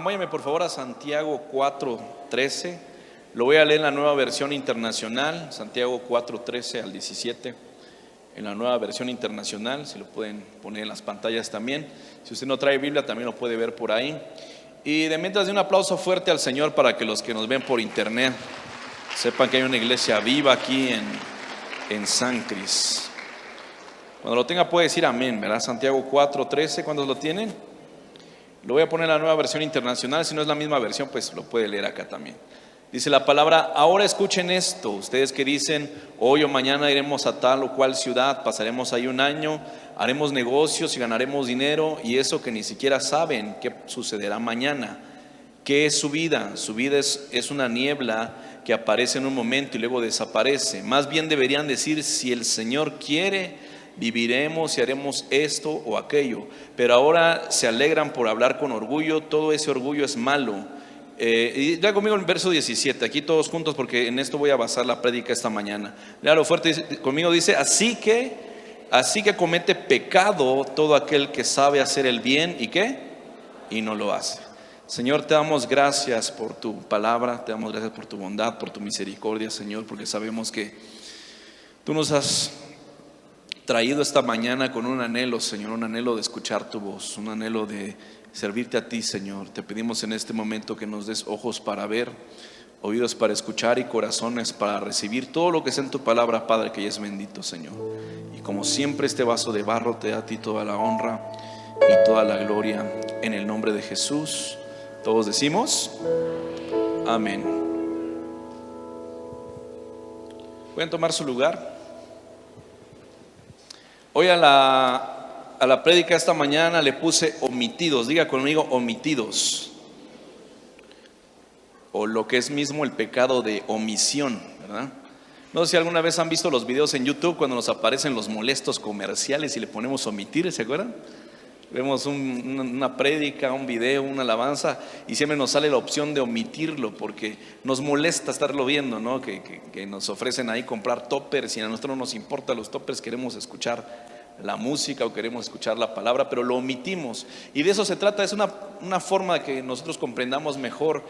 Acompáñame por favor a Santiago 4:13. Lo voy a leer en la Nueva Versión Internacional, Santiago 4:13 al 17, en la Nueva Versión Internacional. Si lo pueden poner en las pantallas también. Si usted no trae Biblia, también lo puede ver por ahí. Y de mientras, de un aplauso fuerte al Señor para que los que nos ven por internet sepan que hay una iglesia viva aquí en San Cris. Cuando lo tenga puede decir amén, ¿verdad? Santiago 4:13, ¿cuántos lo tienen? Lo voy a poner en la Nueva Versión Internacional. Si no es la misma versión, pues lo puede leer acá también. Dice la palabra: ahora escuchen esto, ustedes que dicen, hoy o mañana iremos a tal o cual ciudad, pasaremos ahí un año, haremos negocios y ganaremos dinero, y eso que ni siquiera saben qué sucederá mañana. ¿Qué es su vida? Su vida es una niebla que aparece en un momento y luego desaparece. Más bien deberían decir, si el Señor quiere, viviremos y haremos esto o aquello. Pero ahora se alegran por hablar con orgullo. Todo ese orgullo es malo. Y lea conmigo el verso 17, aquí todos juntos, porque en esto voy a basar la prédica esta mañana. Léalo fuerte conmigo, dice: así que comete pecado todo aquel que sabe hacer el bien y ¿qué? Y no lo hace. Señor, te damos gracias por tu palabra, te damos gracias por tu bondad, por tu misericordia, Señor, porque sabemos que tú nos has traído esta mañana con un anhelo, Señor, un anhelo de escuchar tu voz, un anhelo de servirte a ti, Señor. Te pedimos en este momento que nos des ojos para ver, oídos para escuchar y corazones para recibir todo lo que es en tu palabra, Padre, que ya es bendito, Señor. Y como siempre, este vaso de barro te da a ti toda la honra y toda la gloria, en el nombre de Jesús. Todos decimos amén. ¿Pueden tomar su lugar? Hoy a la prédica esta mañana le puse omitidos. Diga conmigo, omitidos. O lo que es mismo el pecado de omisión, ¿verdad? No sé si alguna vez han visto los videos en YouTube cuando nos aparecen los molestos comerciales y le ponemos omitir, ¿se acuerdan? Vemos una prédica, un video, una alabanza, y siempre nos sale la opción de omitirlo porque nos molesta estarlo viendo, ¿no? Que nos ofrecen ahí comprar toppers y a nosotros no nos importa los toppers, queremos escuchar la música o queremos escuchar la palabra, pero lo omitimos. Y de eso se trata, es una forma de que nosotros comprendamos mejor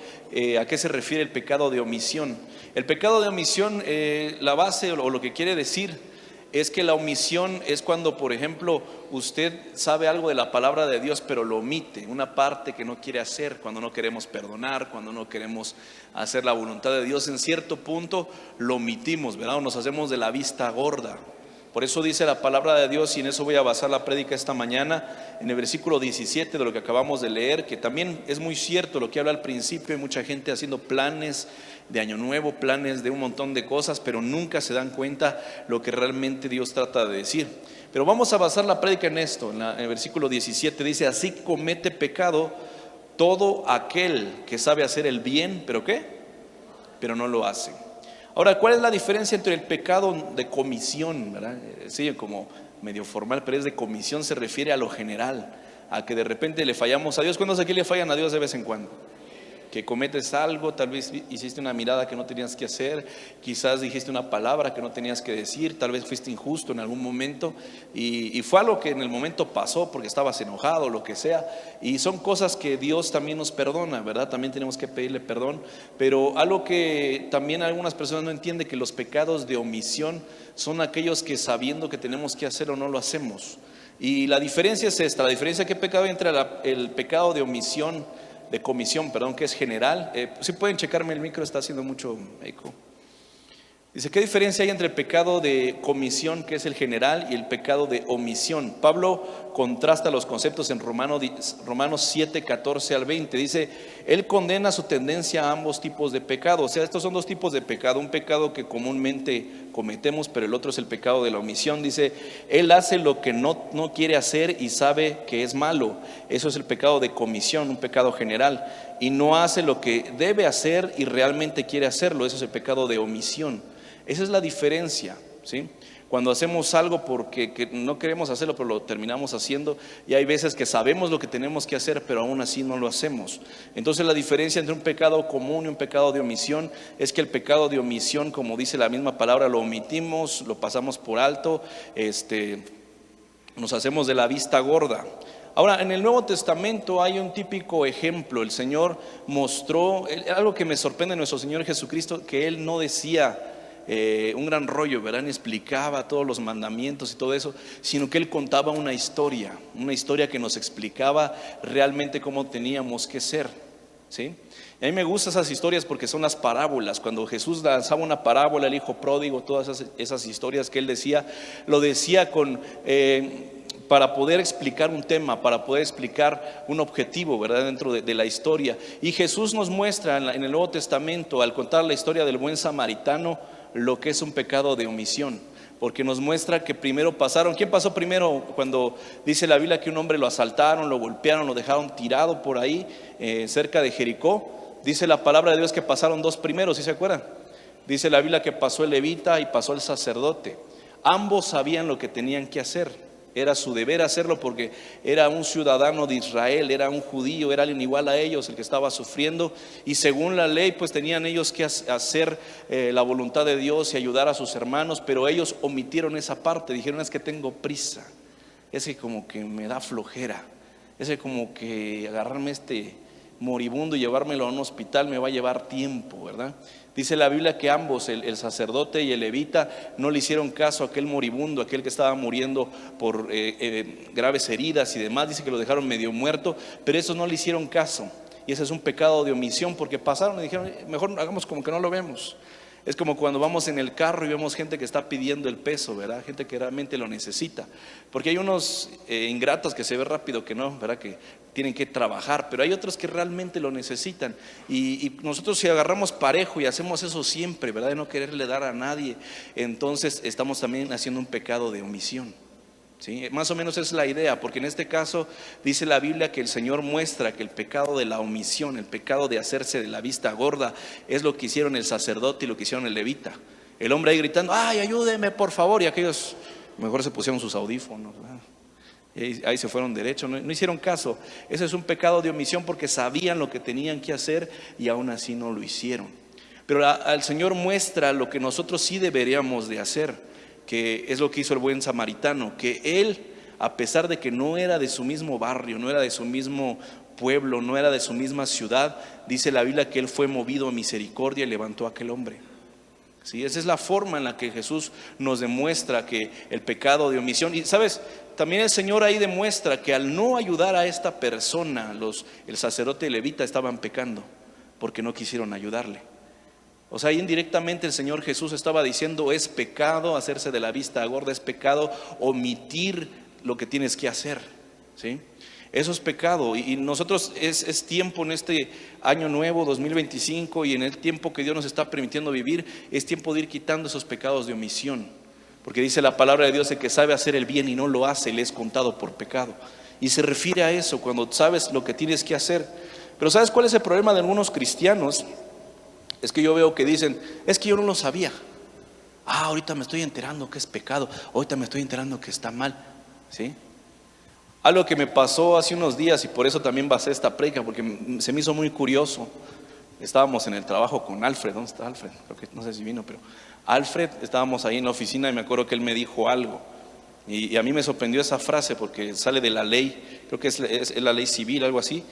a qué se refiere el pecado de omisión. El pecado de omisión, la base o lo que quiere decir es que la omisión es cuando, por ejemplo, usted sabe algo de la palabra de Dios, pero lo omite, una parte que no quiere hacer. Cuando no queremos perdonar, cuando no queremos hacer la voluntad de Dios, en cierto punto lo omitimos, ¿verdad? O nos hacemos de la vista gorda. Por eso dice la palabra de Dios, y en eso voy a basar la prédica esta mañana, en el versículo 17 de lo que acabamos de leer, que también es muy cierto lo que habla al principio. Hay mucha gente haciendo planes de año nuevo, planes de un montón de cosas, pero nunca se dan cuenta lo que realmente Dios trata de decir. Pero vamos a basar la prédica en esto, en el versículo 17 dice: así comete pecado todo aquel que sabe hacer el bien, ¿pero qué? Pero no lo hace. Ahora, ¿cuál es la diferencia entre el pecado de comisión, ¿verdad? Sí, como medio formal, pero es de comisión, se refiere a lo general, a que de repente le fallamos a Dios. ¿Cuántos aquí le fallan a Dios de vez en cuando? Que cometes algo, tal vez hiciste una mirada que no tenías que hacer, quizás dijiste una palabra que no tenías que decir, tal vez fuiste injusto en algún momento y fue algo que en el momento pasó porque estabas enojado, lo que sea, y son cosas que Dios también nos perdona, ¿verdad? También tenemos que pedirle perdón, pero algo que también algunas personas no entienden, que los pecados de omisión son aquellos que sabiendo que tenemos que hacerlo no lo hacemos. Y la diferencia es esta, la diferencia que pecado entre el pecado de omisión, de comisión, perdón, que es general. Si pueden checarme el micro, está haciendo mucho eco. Dice: ¿qué diferencia hay entre el pecado de comisión, que es el general, y el pecado de omisión? Pablo contrasta los conceptos en Romanos 7, 14 al 20. Dice: él condena su tendencia a ambos tipos de pecado. O sea, estos son dos tipos de pecado: un pecado que comúnmente cometemos, pero el otro es el pecado de la omisión. Dice: él hace lo que no quiere hacer y sabe que es malo. Eso es el pecado de comisión, un pecado general. Y no hace lo que debe hacer y realmente quiere hacerlo. Eso es el pecado de omisión. Esa es la diferencia, ¿sí? Cuando hacemos algo porque no queremos hacerlo, pero lo terminamos haciendo, y hay veces que sabemos lo que tenemos que hacer, pero aún así no lo hacemos. Entonces la diferencia entre un pecado común y un pecado de omisión es que el pecado de omisión, como dice la misma palabra, lo omitimos, lo pasamos por alto, nos hacemos de la vista gorda. Ahora, en el Nuevo Testamento hay un típico ejemplo. El Señor mostró, algo que me sorprende de nuestro Señor Jesucristo, que Él no decía un gran rollo, ¿verdad? Ni explicaba todos los mandamientos y todo eso, sino que Él contaba una historia que nos explicaba realmente cómo teníamos que ser, ¿sí? Y a mí me gustan esas historias porque son las parábolas. Cuando Jesús lanzaba una parábola, el hijo pródigo, todas esas historias que Él decía, lo decía para poder explicar un tema, para poder explicar un objetivo, ¿verdad? Dentro de la historia. Y Jesús nos muestra en el Nuevo Testamento, al contar la historia del buen samaritano, lo que es un pecado de omisión, porque nos muestra que primero pasaron. ¿Quién pasó primero? Cuando dice la Biblia que un hombre lo asaltaron, lo golpearon, lo dejaron tirado por ahí cerca de Jericó, dice la palabra de Dios que pasaron dos primeros, ¿sí se acuerdan? Dice la Biblia que pasó el levita y pasó el sacerdote. Ambos sabían lo que tenían que hacer. Era su deber hacerlo porque era un ciudadano de Israel, era un judío, era alguien igual a ellos el que estaba sufriendo, y según la ley pues tenían ellos que hacer la voluntad de Dios y ayudar a sus hermanos, pero ellos omitieron esa parte. Dijeron: es que tengo prisa, es que como que me da flojera, es que como que agarrarme este moribundo y llevármelo a un hospital me va a llevar tiempo, ¿verdad? Dice la Biblia que ambos, el sacerdote y el levita, no le hicieron caso a aquel moribundo, aquel que estaba muriendo por graves heridas y demás. Dice que lo dejaron medio muerto, pero esos no le hicieron caso. Y ese es un pecado de omisión, porque pasaron y dijeron: mejor hagamos como que no lo vemos. Es como cuando vamos en el carro y vemos gente que está pidiendo el peso, ¿verdad? Gente que realmente lo necesita. Porque hay unos ingratos que se ve rápido que no, ¿verdad? Que tienen que trabajar, pero hay otros que realmente lo necesitan. Y nosotros, si agarramos parejo y hacemos eso siempre, ¿verdad? De no quererle dar a nadie, entonces estamos también haciendo un pecado de omisión, ¿sí? Más o menos es la idea, porque en este caso dice la Biblia que el Señor muestra que el pecado de la omisión, el pecado de hacerse de la vista gorda, es lo que hicieron el sacerdote y lo que hicieron el levita. El hombre ahí gritando: ¡ay, ayúdeme por favor! Y aquellos mejor se pusieron sus audífonos, ¿verdad? Y ahí se fueron derecho, no hicieron caso. Ese es un pecado de omisión porque sabían lo que tenían que hacer y aún así no lo hicieron. Pero al Señor muestra lo que nosotros sí deberíamos de hacer, que es lo que hizo el buen samaritano, que él, a pesar de que no era de su mismo barrio, no era de su mismo pueblo, no era de su misma ciudad, dice la Biblia que él fue movido a misericordia y levantó a aquel hombre. Sí, esa es la forma en la que Jesús nos demuestra que el pecado de omisión. Y sabes, también el Señor ahí demuestra que al no ayudar a esta persona, el sacerdote y el levita estaban pecando porque no quisieron ayudarle. O sea, indirectamente el Señor Jesús estaba diciendo: es pecado hacerse de la vista gorda, es pecado omitir lo que tienes que hacer, ¿sí? Eso es pecado. Y nosotros es tiempo en este año nuevo 2025 y en el tiempo que Dios nos está permitiendo vivir, es tiempo de ir quitando esos pecados de omisión, porque dice la palabra de Dios: el que sabe hacer el bien y no lo hace, le es contado por pecado. Y se refiere a eso, cuando sabes lo que tienes que hacer. Pero ¿sabes cuál es el problema de algunos cristianos? Es que yo veo que dicen: es que yo no lo sabía. Ahorita me estoy enterando que es pecado, ahorita me estoy enterando que está mal, ¿sí? Algo que me pasó hace unos días, y por eso también basé esta predica, porque se me hizo muy curioso. Estábamos en el trabajo con Alfred. ¿Dónde está Alfred? Creo que no sé si vino, pero Alfred, estábamos ahí en la oficina y me acuerdo que él me dijo algo. Y a mí me sorprendió esa frase porque sale de la ley, creo que es la ley civil, algo así.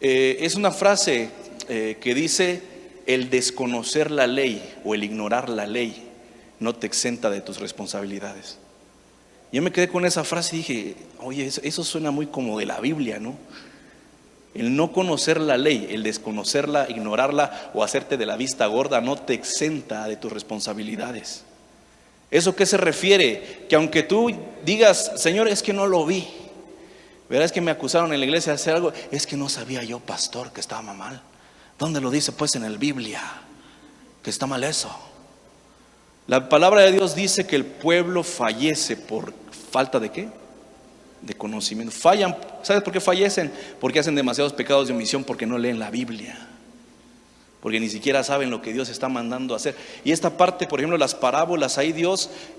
Es una frase que dice: el desconocer la ley o el ignorar la ley no te exenta de tus responsabilidades. Yo me quedé con esa frase y dije: oye, eso suena muy como de la Biblia, ¿no? El no conocer la ley, el desconocerla, ignorarla o hacerte de la vista gorda no te exenta de tus responsabilidades. ¿Eso qué se refiere? Que aunque tú digas: Señor, es que no lo vi, ¿verdad? Es que me acusaron en la iglesia de hacer algo, es que no sabía yo, pastor, que estaba mal. ¿Dónde lo dice? Pues en la Biblia, que está mal eso. La palabra de Dios dice que el pueblo fallece por falta de ¿qué? De conocimiento. Fallan. ¿Sabes por qué fallecen? Porque hacen demasiados pecados de omisión, porque no leen la Biblia. porque ni siquiera saben lo que Dios está mandando a hacer. Y esta parte, por ejemplo, las parábolas, ahí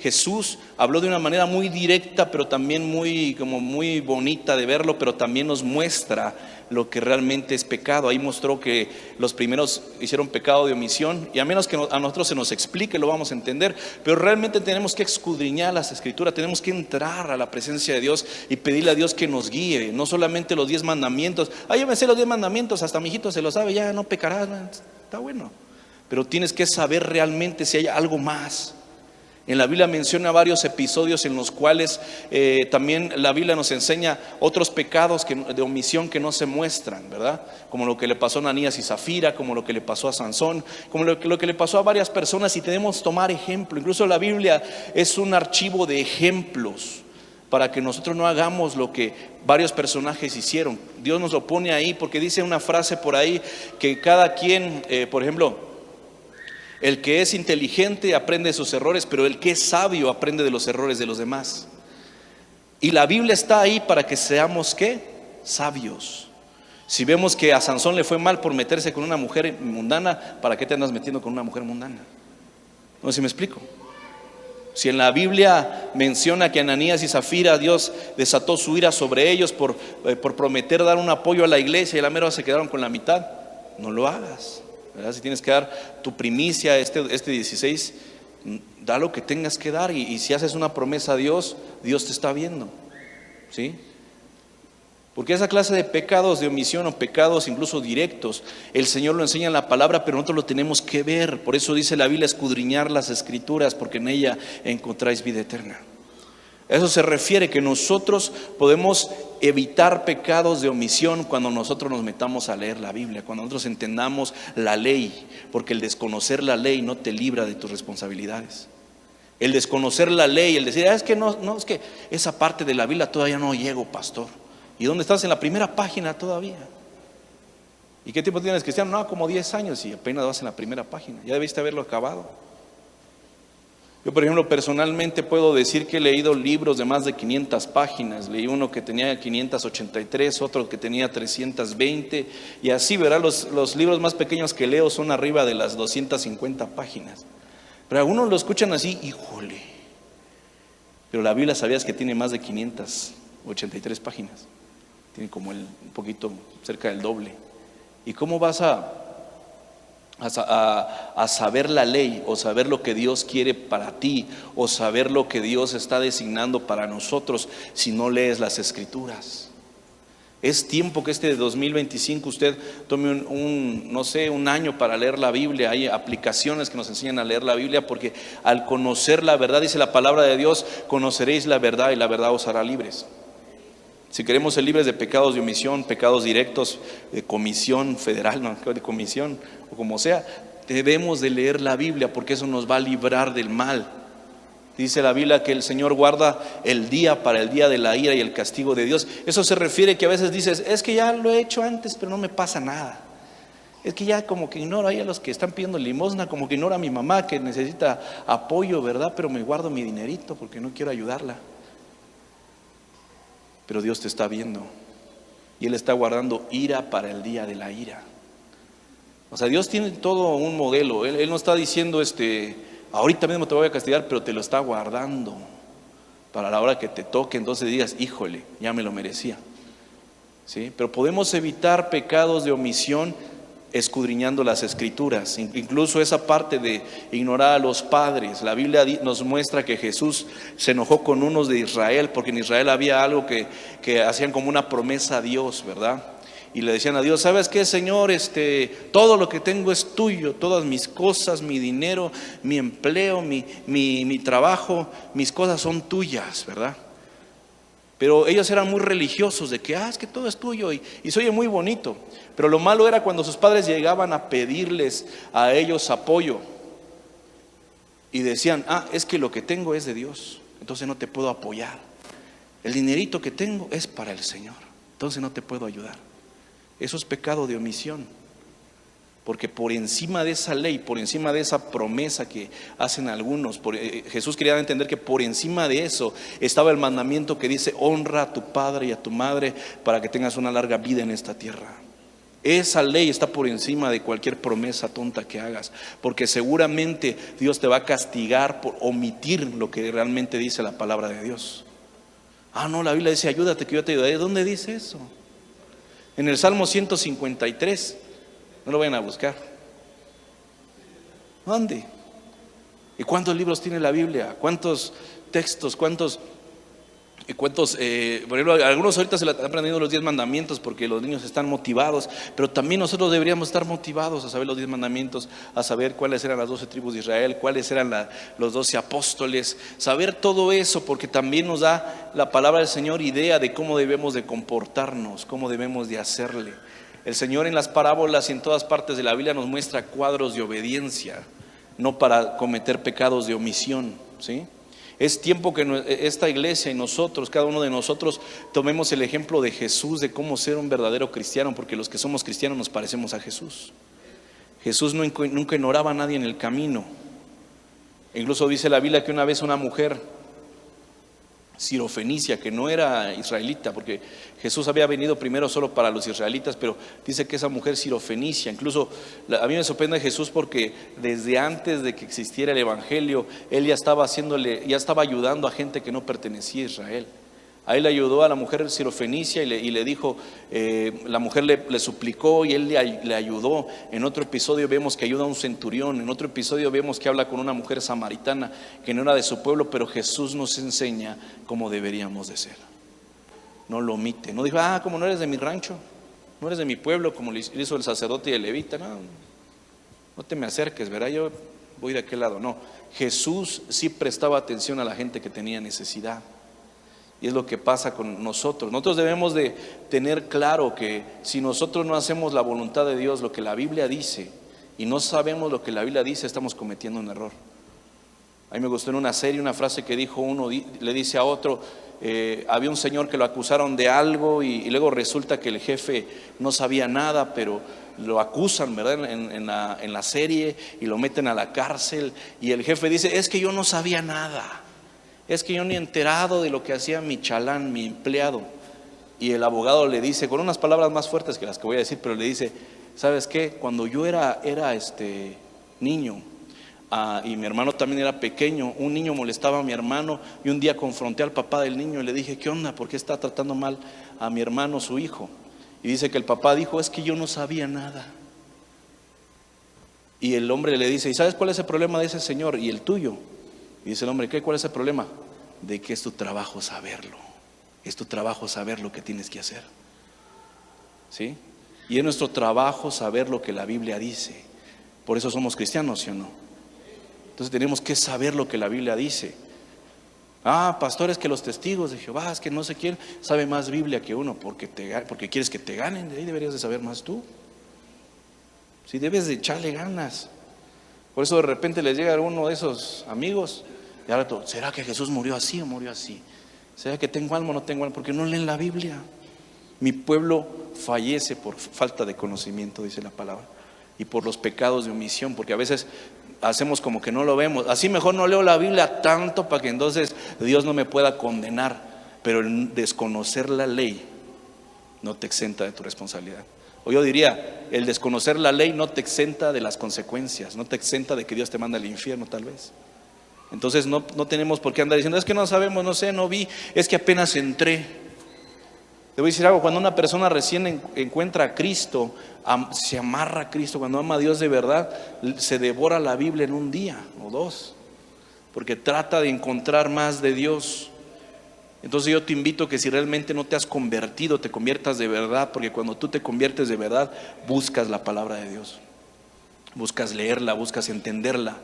Jesús habló de una manera muy directa, pero también muy bonita de verlo, pero también nos muestra lo que realmente es pecado. Ahí mostró que los primeros hicieron pecado de omisión, y a menos que a nosotros se nos explique, lo vamos a entender, pero realmente tenemos que escudriñar las Escrituras, tenemos que entrar a la presencia de Dios y pedirle a Dios que nos guíe, no solamente los 10 mandamientos. Yo me sé los 10 mandamientos, hasta mi hijito se lo sabe, ya no pecarás, está bueno, pero tienes que saber realmente si hay algo más. En la Biblia menciona varios episodios en los cuales también la Biblia nos enseña otros pecados de omisión que no se muestran, ¿verdad? Como lo que le pasó a Ananías y Zafira, como lo que le pasó a Sansón, como lo que le pasó a varias personas, y tenemos que tomar ejemplo. Incluso la Biblia es un archivo de ejemplos para que nosotros no hagamos lo que varios personajes hicieron. Dios nos lo pone ahí porque dice una frase por ahí que cada quien, por ejemplo, el que es inteligente aprende de sus errores, pero el que es sabio aprende de los errores de los demás. Y la Biblia está ahí para que seamos, ¿qué? Sabios. Si vemos que a Sansón le fue mal por meterse con una mujer mundana, ¿para qué te andas metiendo con una mujer mundana? No sé si me explico. Si en la Biblia menciona que Ananías y Zafira, Dios desató su ira sobre ellos por prometer dar un apoyo a la iglesia, y a la mera se quedaron con la mitad, no lo hagas, ¿verdad? Si tienes que dar tu primicia este 16, da lo que tengas que dar, y si haces una promesa a Dios, Dios te está viendo, ¿sí? Porque esa clase de pecados de omisión o pecados incluso directos, el Señor lo enseña en la palabra, pero nosotros lo tenemos que ver. Por eso dice la Biblia, escudriñar las Escrituras, porque en ella encontráis vida eterna. Eso se refiere que nosotros podemos evitar pecados de omisión cuando nosotros nos metamos a leer la Biblia, cuando nosotros entendamos la ley, porque el desconocer la ley no te libra de tus responsabilidades. El desconocer la ley, el decir, es que no, es que esa parte de la Biblia todavía no llego, pastor. ¿Y dónde estás? En la primera página todavía. ¿Y qué tiempo tienes, cristiano? No, como 10 años y apenas vas en la primera página. Ya debiste haberlo acabado. Yo, por ejemplo, personalmente puedo decir que he leído libros de más de 500 páginas. Leí uno que tenía 583, otro que tenía 320, y así, ¿verdad? Los libros más pequeños que leo son arriba de las 250 páginas. Pero algunos lo escuchan así, híjole. Pero la Biblia, ¿sabías que tiene más de 583 páginas? Tiene como un poquito cerca del doble. ¿Y cómo vas a saber la ley, o saber lo que Dios quiere para ti, o saber lo que Dios está designando para nosotros, si no lees las Escrituras? Es tiempo que este 2025 usted tome un año para leer la Biblia. Hay aplicaciones que nos enseñan a leer la Biblia, porque al conocer la verdad, dice la palabra de Dios, conoceréis la verdad y la verdad os hará libres. Si queremos ser libres de pecados de omisión, pecados directos, de comisión federal, no, de comisión o como sea, debemos de leer la Biblia, porque eso nos va a librar del mal. Dice la Biblia que el Señor guarda el día para el día de la ira y el castigo de Dios. Eso se refiere que a veces dices, es que ya lo he hecho antes, pero no me pasa nada. Es que ya como que ignoro ahí a los que están pidiendo limosna, como que ignoro a mi mamá que necesita apoyo, ¿verdad? Pero me guardo mi dinerito porque no quiero ayudarla. Pero Dios te está viendo, y Él está guardando ira para el día de la ira. O sea, Dios tiene todo un modelo. Él no está diciendo, ahorita mismo te voy a castigar, pero te lo está guardando para la hora que te toque, entonces digas, híjole, ya me lo merecía. ¿Sí? Pero podemos evitar pecados de omisión escudriñando las Escrituras. Incluso esa parte de ignorar a los padres. La Biblia nos muestra que Jesús se enojó con unos de Israel, porque en Israel había algo que hacían como una promesa a Dios, ¿verdad? Y le decían a Dios, ¿sabes qué, Señor? Todo lo que tengo es tuyo, todas mis cosas, mi dinero, mi empleo, mi trabajo, mis cosas son tuyas, ¿verdad? Pero ellos eran muy religiosos, de que es que todo es tuyo, y se oye muy bonito. Pero lo malo era cuando sus padres llegaban a pedirles a ellos apoyo y decían, es que lo que tengo es de Dios, entonces no te puedo apoyar. El dinerito que tengo es para el Señor, entonces no te puedo ayudar. Eso es pecado de omisión, porque por encima de esa ley, por encima de esa promesa que hacen algunos, Jesús quería entender que por encima de eso estaba el mandamiento que dice, honra a tu padre y a tu madre para que tengas una larga vida en esta tierra. Esa ley está por encima de cualquier promesa tonta que hagas, porque seguramente Dios te va a castigar por omitir lo que realmente dice la palabra de Dios. Ah, no, la Biblia dice ayúdate que yo te ayudaré. ¿Dónde dice eso? En el Salmo 153. No lo vayan a buscar. ¿Dónde? ¿Y cuántos libros tiene la Biblia? ¿Cuántos textos? ¿Cuántos? Por ejemplo, algunos ahorita se le están aprendiendo los 10 mandamientos porque los niños están motivados, pero también nosotros deberíamos estar motivados a saber los 10 mandamientos, a saber cuáles eran las 12 tribus de Israel, cuáles eran los 12 apóstoles, saber todo eso, porque también nos da la palabra del Señor idea de cómo debemos de comportarnos, cómo debemos de hacerle. El Señor en las parábolas y en todas partes de la Biblia nos muestra cuadros de obediencia, no para cometer pecados de omisión, ¿sí? Es tiempo que esta iglesia y nosotros, cada uno de nosotros, tomemos el ejemplo de Jesús, de cómo ser un verdadero cristiano, porque los que somos cristianos nos parecemos a Jesús. Jesús nunca ignoraba a nadie en el camino. Incluso dice la Biblia que una vez una mujer sirofenicia, que no era israelita, porque Jesús había venido primero solo para los israelitas, pero dice que esa mujer sirofenicia, incluso a mí me sorprende Jesús porque desde antes de que existiera el evangelio, él ya estaba ayudando a gente que no pertenecía a Israel. A él le ayudó a la mujer sirofenicia y le dijo, la mujer le suplicó y él le ayudó. En otro episodio vemos que ayuda a un centurión. En otro episodio vemos que habla con una mujer samaritana que no era de su pueblo, pero Jesús nos enseña cómo deberíamos de ser. No lo omite, no dijo, como no eres de mi rancho, no eres de mi pueblo, como le hizo el sacerdote y el levita. No te me acerques, verá, yo voy de aquel lado. No, Jesús sí prestaba atención a la gente que tenía necesidad. Y es lo que pasa con nosotros. Nosotros debemos de tener claro que si nosotros no hacemos la voluntad de Dios, lo que la Biblia dice, y no sabemos lo que la Biblia dice, estamos cometiendo un error. A mí me gustó en una serie una frase que dijo uno, le dice a otro, había un señor que lo acusaron de algo y luego resulta que el jefe no sabía nada, pero lo acusan, ¿verdad? En la serie y lo meten a la cárcel y el jefe dice, es que yo no sabía nada. Es que yo ni enterado de lo que hacía mi chalán, mi empleado. Y el abogado le dice, con unas palabras más fuertes que las que voy a decir, pero le dice, ¿sabes qué? Cuando yo era niño, y mi hermano también era pequeño, un niño molestaba a mi hermano y un día confronté al papá del niño y le dije, ¿qué onda? ¿Por qué está tratando mal a mi hermano, su hijo? Y dice que el papá dijo, es que yo no sabía nada. Y el hombre le dice, ¿y sabes cuál es el problema de ese señor y el tuyo? Y dice el hombre, ¿cuál es el problema? De que es tu trabajo saberlo. Es tu trabajo saber lo que tienes que hacer. ¿Sí? Y es nuestro trabajo saber lo que la Biblia dice. Por eso somos cristianos, ¿sí o no? Entonces tenemos que saber lo que la Biblia dice. Pastores, que los testigos de Jehová, es que no sé quién sabe más Biblia que uno porque quieres que te ganen. De ahí deberías de saber más tú. Si debes de echarle ganas. Por eso de repente les llega uno de esos amigos y ahora todo, ¿será que Jesús murió así o murió así? ¿Será que tengo alma o no tengo alma? Porque no leen la Biblia. Mi pueblo fallece por falta de conocimiento, dice la palabra, y por los pecados de omisión, porque a veces hacemos como que no lo vemos. Así mejor no leo la Biblia tanto para que entonces Dios no me pueda condenar. Pero el desconocer la ley no te exenta de tu responsabilidad. O yo diría, el desconocer la ley no te exenta de las consecuencias, no te exenta de que Dios te manda al infierno tal vez. Entonces no tenemos por qué andar diciendo, es que no sabemos, no sé, no vi, es que apenas entré. Te voy a decir algo, cuando una persona recién encuentra a Cristo, se amarra a Cristo, cuando ama a Dios de verdad, se devora la Biblia en un día o dos, porque trata de encontrar más de Dios. Entonces yo te invito que si realmente no te has convertido, te conviertas de verdad, porque cuando tú te conviertes de verdad, buscas la palabra de Dios, buscas leerla, buscas entenderla,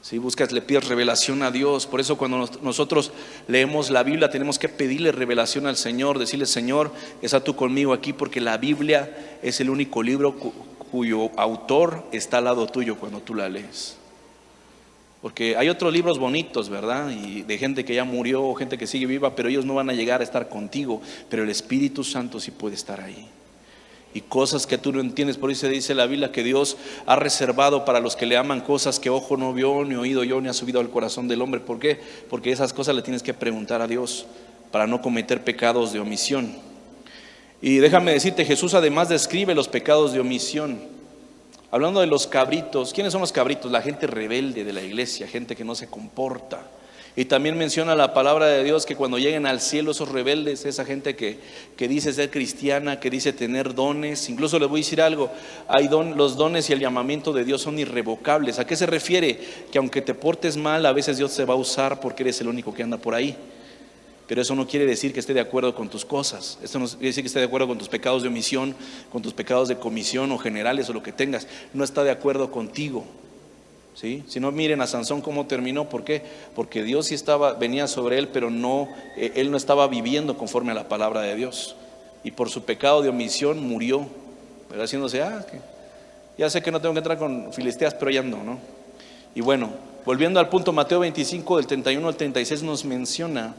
¿sí? Le pides revelación a Dios. Por eso cuando nosotros leemos la Biblia tenemos que pedirle revelación al Señor, decirle, Señor, está tú conmigo aquí, porque la Biblia es el único libro cuyo autor está al lado tuyo cuando tú la lees. Porque hay otros libros bonitos, ¿verdad? Y de gente que ya murió o gente que sigue viva, pero ellos no van a llegar a estar contigo. Pero el Espíritu Santo sí puede estar ahí. Y cosas que tú no entiendes, por eso dice la Biblia que Dios ha reservado para los que le aman cosas que ojo no vio, ni oído yo, ni ha subido al corazón del hombre. ¿Por qué? Porque esas cosas le tienes que preguntar a Dios para no cometer pecados de omisión. Y déjame decirte, Jesús además describe los pecados de omisión. Hablando de los cabritos, ¿quiénes son los cabritos? La gente rebelde de la iglesia, gente que no se comporta. Y también menciona la palabra de Dios que cuando lleguen al cielo esos rebeldes, esa gente que dice ser cristiana, que dice tener dones. Incluso les voy a decir algo, los dones y el llamamiento de Dios son irrevocables. ¿A qué se refiere? Que aunque te portes mal, a veces Dios te va a usar porque eres el único que anda por ahí. Pero eso no quiere decir que esté de acuerdo con tus cosas. Esto no quiere decir que esté de acuerdo con tus pecados de omisión, con tus pecados de comisión o generales o lo que tengas. No está de acuerdo contigo. ¿Sí? Si no, miren a Sansón cómo terminó. ¿Por qué? Porque Dios sí venía sobre él, pero él no estaba viviendo conforme a la palabra de Dios. Y por su pecado de omisión murió, ¿verdad? Haciéndose, ya sé que no tengo que entrar con filisteas, pero ya no. Y bueno, volviendo al punto, Mateo 25 del 31 al 36 nos menciona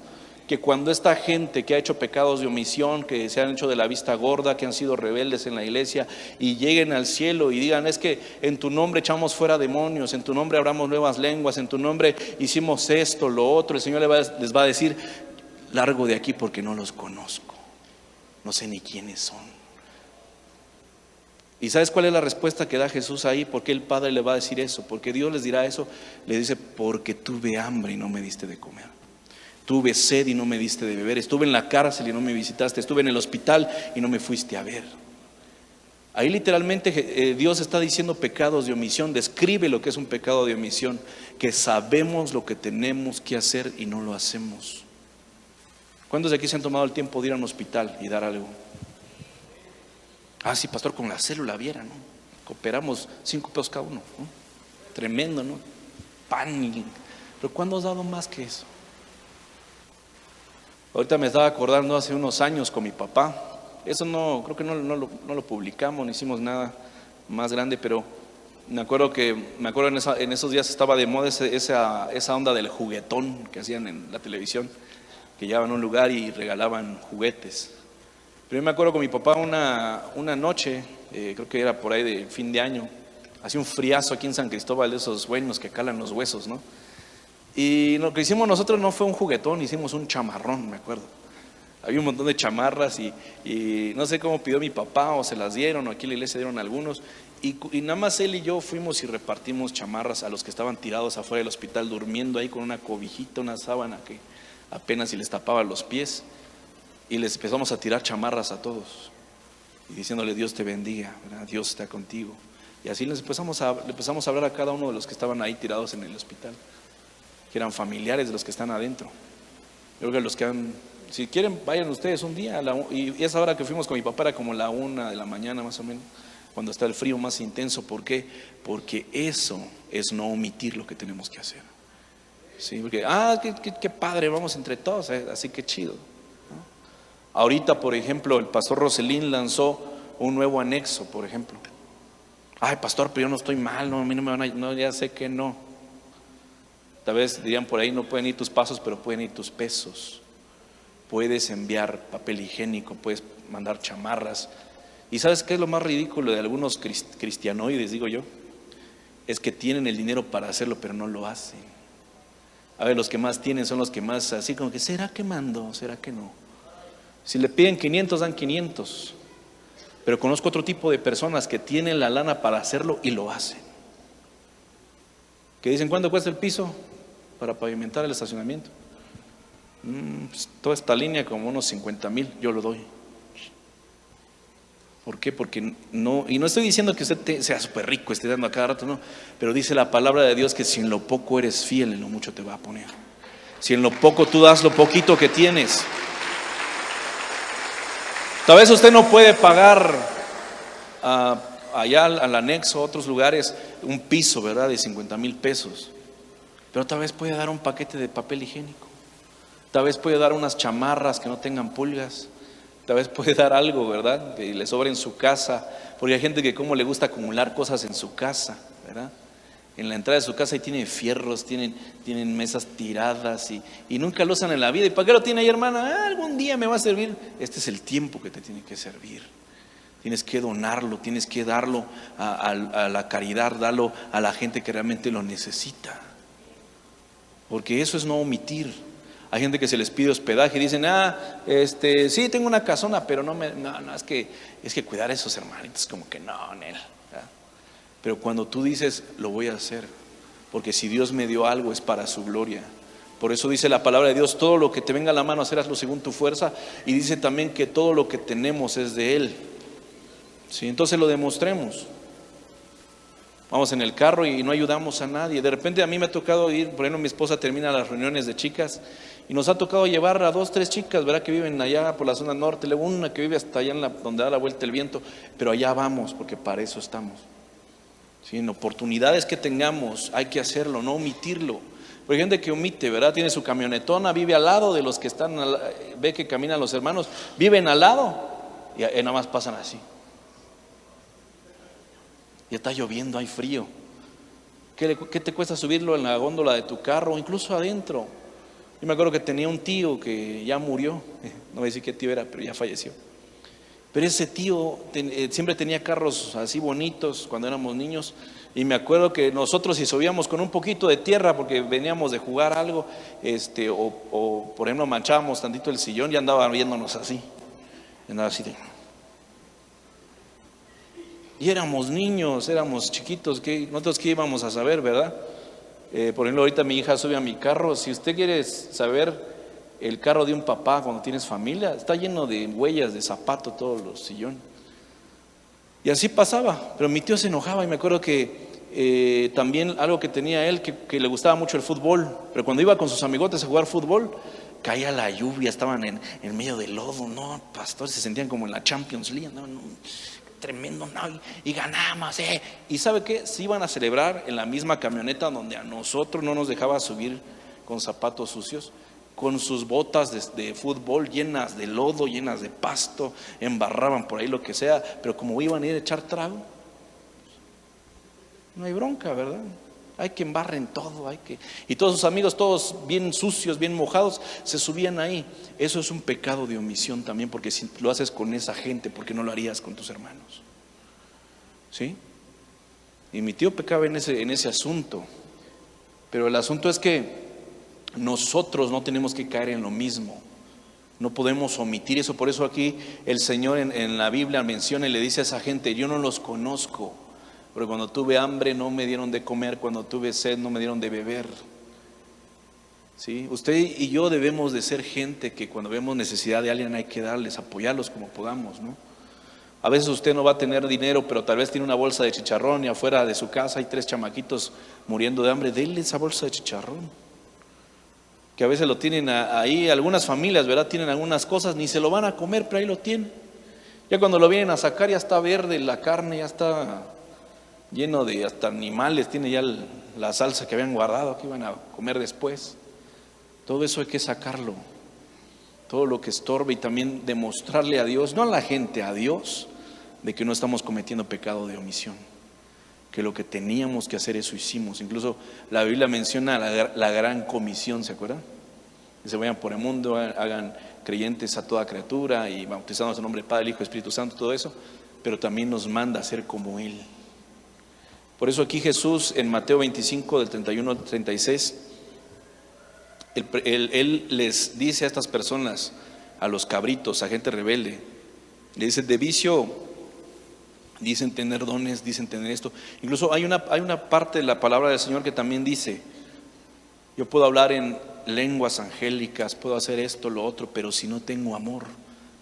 que cuando esta gente que ha hecho pecados de omisión, que se han hecho de la vista gorda, que han sido rebeldes en la iglesia, y lleguen al cielo y digan, es que en tu nombre echamos fuera demonios, en tu nombre hablamos nuevas lenguas, en tu nombre hicimos esto, lo otro, el Señor les va a decir, largo de aquí porque no los conozco, no sé ni quiénes son. ¿Y sabes cuál es la respuesta que da Jesús ahí? ¿Por qué el Padre le va a decir eso? ¿Porque Dios les dirá eso? Le dice, porque tuve hambre y no me diste de comer. Tuve sed y no me diste de beber. Estuve en la cárcel y no me visitaste. Estuve en el hospital y no me fuiste a ver. Ahí literalmente Dios está diciendo pecados de omisión. Describe lo que es un pecado de omisión. Que sabemos lo que tenemos que hacer y no lo hacemos. ¿Cuántos de aquí se han tomado el tiempo de ir a un hospital y dar algo? Sí, pastor, con la célula viera, ¿no? Cooperamos 5 pesos cada uno, ¿no? Tremendo, ¿no? Pan. Pero ¿cuándo has dado más que eso? Ahorita me estaba acordando hace unos años con mi papá. Eso creo que no lo publicamos, no hicimos nada más grande, pero me acuerdo en esos días estaba de moda esa onda del juguetón que hacían en la televisión, que llegaban a un lugar y regalaban juguetes. Pero yo me acuerdo con mi papá una noche, creo que era por ahí de fin de año, hacía un friazo aquí en San Cristóbal, de esos buenos que calan los huesos, ¿no? Y lo que hicimos nosotros no fue un juguetón, hicimos un chamarrón, me acuerdo. Había un montón de chamarras y no sé cómo pidió mi papá o se las dieron o aquí en la iglesia dieron algunos. Y nada más él y yo fuimos y repartimos chamarras a los que estaban tirados afuera del hospital durmiendo ahí con una cobijita, una sábana que apenas si les tapaba los pies. Y les empezamos a tirar chamarras a todos y diciéndole Dios te bendiga, ¿verdad? Dios está contigo. Y así le empezamos a hablar a cada uno de los que estaban ahí tirados en el hospital, que eran familiares de los que están adentro. Yo creo que los que si quieren vayan ustedes un día y esa hora que fuimos con mi papá era como la 1 de la mañana más o menos, cuando está el frío más intenso. ¿Por qué? Porque eso es no omitir lo que tenemos que hacer. Sí, porque qué padre, vamos entre todos, así que chido, ¿no? Ahorita, por ejemplo, el pastor Roselín lanzó un nuevo anexo, por ejemplo. Pastor, pero yo no estoy mal, no, a mí no me van a, no, ya sé que no. Tal vez dirían por ahí, no pueden ir tus pasos, pero pueden ir tus pesos. Puedes enviar papel higiénico, puedes mandar chamarras. ¿Y sabes qué es lo más ridículo de algunos cristianoides, digo yo? Es que tienen el dinero para hacerlo, pero no lo hacen. A ver, los que más tienen son los que más, así como que, ¿será que mando? ¿Será que no? Si le piden 500, dan 500. Pero conozco otro tipo de personas que tienen la lana para hacerlo y lo hacen. Que dicen, ¿cuánto cuesta el piso para pavimentar el estacionamiento? Pues toda esta línea como unos 50,000, yo lo doy. ¿Por qué? Porque no, y no estoy diciendo que usted sea súper rico, esté dando a cada rato, no. Pero dice la palabra de Dios que si en lo poco eres fiel, en lo mucho te va a poner. Si en lo poco tú das lo poquito que tienes. Tal vez usted no puede pagar allá al anexo, a otros lugares, un piso, ¿verdad? De 50,000 pesos. Pero tal vez puede dar un paquete de papel higiénico. Tal vez puede dar unas chamarras que no tengan pulgas. Tal vez puede dar algo, ¿verdad? Que le sobre en su casa. Porque hay gente que como le gusta acumular cosas en su casa, ¿verdad? En la entrada de su casa y tiene fierros, tienen mesas tiradas y nunca lo usan en la vida. ¿Y para qué lo tiene ahí, hermana? Algún día me va a servir. Este es el tiempo que te tiene que servir. Tienes que donarlo, tienes que darlo a la caridad, darlo a la gente que realmente lo necesita. Porque eso es no omitir. Hay gente que se les pide hospedaje y dicen, sí, tengo una casona, pero no, es que cuidar a esos hermanitos, como que no, Nel. Pero cuando tú dices, lo voy a hacer, porque si Dios me dio algo es para su gloria. Por eso dice la palabra de Dios, todo lo que te venga a la mano, hacer, hazlo según tu fuerza. Y dice también que todo lo que tenemos es de Él. ¿Sí? Entonces lo demostremos. Vamos en el carro y no ayudamos a nadie. De repente a mí me ha tocado ir, por ejemplo, mi esposa termina las reuniones de chicas y nos ha tocado llevar a 2, 3 chicas, ¿verdad? Que viven allá por la zona norte, luego una que vive hasta allá donde da la vuelta el viento, pero allá vamos porque para eso estamos. ¿Sí? En oportunidades que tengamos hay que hacerlo, no omitirlo. Porque hay gente que omite, ¿verdad? Tiene su camionetona, vive al lado de los que están, ve que caminan los hermanos, viven al lado y nada más pasan así. Ya está lloviendo, hay frío. ¿Qué te cuesta subirlo en la góndola de tu carro o incluso adentro? Yo me acuerdo que tenía un tío que ya murió, no voy a decir qué tío era, pero ya falleció. Pero ese tío siempre tenía carros así bonitos cuando éramos niños. Y me acuerdo que nosotros si subíamos con un poquito de tierra porque veníamos de jugar algo, o por ejemplo manchábamos tantito el sillón y andaba viéndonos así. Andaba así de... Y éramos niños, éramos chiquitos, nosotros qué íbamos a saber, ¿verdad? Por ejemplo, ahorita mi hija sube a mi carro. Si usted quiere saber el carro de un papá cuando tienes familia, está lleno de huellas de zapato todos los sillones. Y así pasaba, pero mi tío se enojaba y me acuerdo que también algo que tenía él, que le gustaba mucho el fútbol, pero cuando iba con sus amigotes a jugar fútbol, caía la lluvia, estaban en medio del lodo, no, pastores, se sentían como en la Champions League, no, tremendo, no, y ganamos, y ¿sabe qué? Se iban a celebrar en la misma camioneta donde a nosotros no nos dejaba subir con zapatos sucios, con sus botas de fútbol llenas de lodo, llenas de pasto, embarraban por ahí lo que sea, pero como iban a ir a echar trago, no hay bronca, ¿verdad? Hay que embarren todo, y todos sus amigos, todos bien sucios, bien mojados, se subían ahí. Eso es un pecado de omisión también, porque si lo haces con esa gente, ¿por qué no lo harías con tus hermanos? ¿Sí? Y mi tío pecaba en ese asunto, pero el asunto es que nosotros no tenemos que caer en lo mismo. No podemos omitir eso. Por eso aquí el Señor en la Biblia menciona y le dice a esa gente, yo no los conozco, porque cuando tuve hambre no me dieron de comer, cuando tuve sed no me dieron de beber. ¿Sí? Usted y yo debemos de ser gente que cuando vemos necesidad de alguien hay que darles, apoyarlos como podamos, ¿no? A veces usted no va a tener dinero, pero tal vez tiene una bolsa de chicharrón y afuera de su casa hay 3 chamaquitos muriendo de hambre, denle esa bolsa de chicharrón. Que a veces lo tienen ahí, algunas familias, ¿verdad? Tienen algunas cosas, ni se lo van a comer, pero ahí lo tienen. Ya cuando lo vienen a sacar ya está verde la carne, ya está lleno de hasta animales, tiene ya la salsa que habían guardado, que iban a comer después. Todo eso hay que sacarlo, todo lo que estorbe, y también demostrarle a Dios, no a la gente, a Dios, de que no estamos cometiendo pecado de omisión, que lo que teníamos que hacer eso hicimos. Incluso la Biblia menciona la gran comisión, ¿se acuerdan? Que se vayan por el mundo, hagan creyentes a toda criatura y bautizados en nombre del Padre, el Hijo y Espíritu Santo, todo eso, pero también nos manda a ser como Él. Por eso aquí Jesús en Mateo 25 del 31 al 36, Él les dice a estas personas, a los cabritos, a gente rebelde, le dice, de vicio dicen tener dones, dicen tener esto. Incluso hay una parte de la palabra del Señor que también dice, yo puedo hablar en lenguas angélicas, puedo hacer esto, lo otro, pero si no tengo amor,